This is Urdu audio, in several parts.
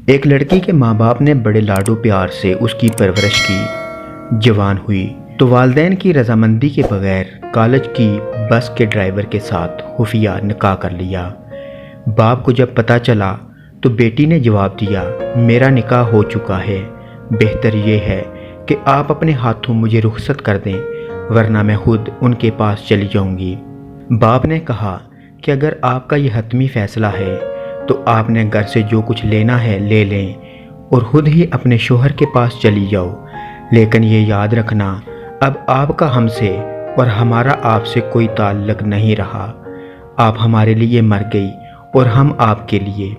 ایک لڑکی کے ماں باپ نے بڑے لاڈو پیار سے اس کی پرورش کی۔ جوان ہوئی تو والدین کی رضامندی کے بغیر کالج کی بس کے ڈرائیور کے ساتھ خفیہ نکاح کر لیا۔ باپ کو جب پتہ چلا تو بیٹی نے جواب دیا، میرا نکاح ہو چکا ہے، بہتر یہ ہے کہ آپ اپنے ہاتھوں مجھے رخصت کر دیں ورنہ میں خود ان کے پاس چلی جاؤں گی۔ باپ نے کہا کہ اگر آپ کا یہ حتمی فیصلہ ہے تو آپ نے گھر سے جو کچھ لینا ہے لے لیں اور خود ہی اپنے شوہر کے پاس چلی جاؤ، لیکن یہ یاد رکھنا اب آپ کا ہم سے اور ہمارا آپ سے کوئی تعلق نہیں رہا۔ آپ ہمارے لیے مر گئی اور ہم آپ کے لیے۔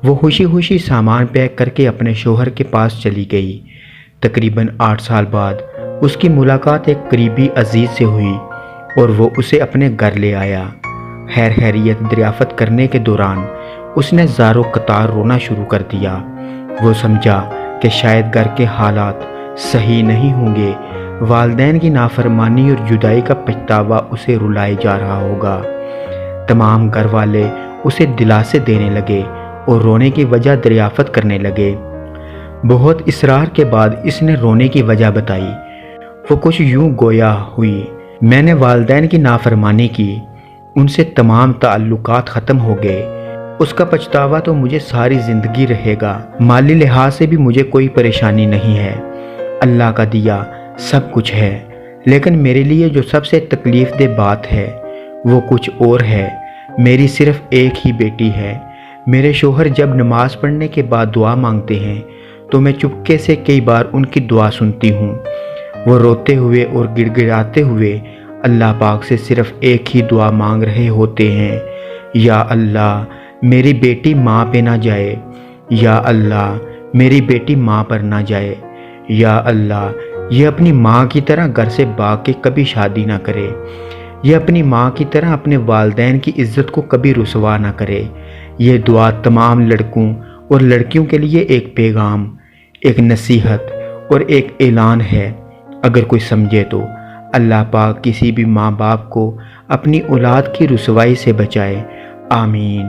وہ خوشی خوشی سامان پیک کر کے اپنے شوہر کے پاس چلی گئی۔ تقریباً 8 سال بعد اس کی ملاقات ایک قریبی عزیز سے ہوئی اور وہ اسے اپنے گھر لے آیا۔ خیر خیریت دریافت کرنے کے دوران اس نے زاروں قطار رونا شروع کر دیا۔ وہ سمجھا کہ شاید گھر کے حالات صحیح نہیں ہوں گے، والدین کی نافرمانی اور جدائی کا پچھتاوا اسے رلائے جا رہا ہوگا۔ تمام گھر والے اسے دلاسے دینے لگے اور رونے کی وجہ دریافت کرنے لگے۔ بہت اصرار کے بعد اس نے رونے کی وجہ بتائی۔ وہ کچھ یوں گویا ہوئی، میں نے والدین کی نافرمانی کی، ان سے تمام تعلقات ختم ہو گئے، اس کا پچھتاوا تو مجھے ساری زندگی رہے گا۔ مالی لحاظ سے بھی مجھے کوئی پریشانی نہیں ہے، اللہ کا دیا سب کچھ ہے، لیکن میرے لیے جو سب سے تکلیف دہ بات ہے وہ کچھ اور ہے۔ میری صرف ایک ہی بیٹی ہے۔ میرے شوہر جب نماز پڑھنے کے بعد دعا مانگتے ہیں تو میں چپکے سے کئی بار ان کی دعا سنتی ہوں۔ وہ روتے ہوئے اور گڑ گڑاتے ہوئے اللہ پاک سے صرف ایک ہی دعا مانگ رہے ہوتے ہیں، یا اللہ میری بیٹی ماں پہ نہ جائے، یا اللہ میری بیٹی ماں پر نہ جائے، یا اللہ یہ اپنی ماں کی طرح گھر سے بھاگ کے کبھی شادی نہ کرے، یہ اپنی ماں کی طرح اپنے والدین کی عزت کو کبھی رسوا نہ کرے۔ یہ دعا تمام لڑکوں اور لڑکیوں کے لیے ایک پیغام، ایک نصیحت اور ایک اعلان ہے۔ اگر کوئی سمجھے تو اللہ پاک کسی بھی ماں باپ کو اپنی اولاد کی رسوائی سے بچائے، آمین۔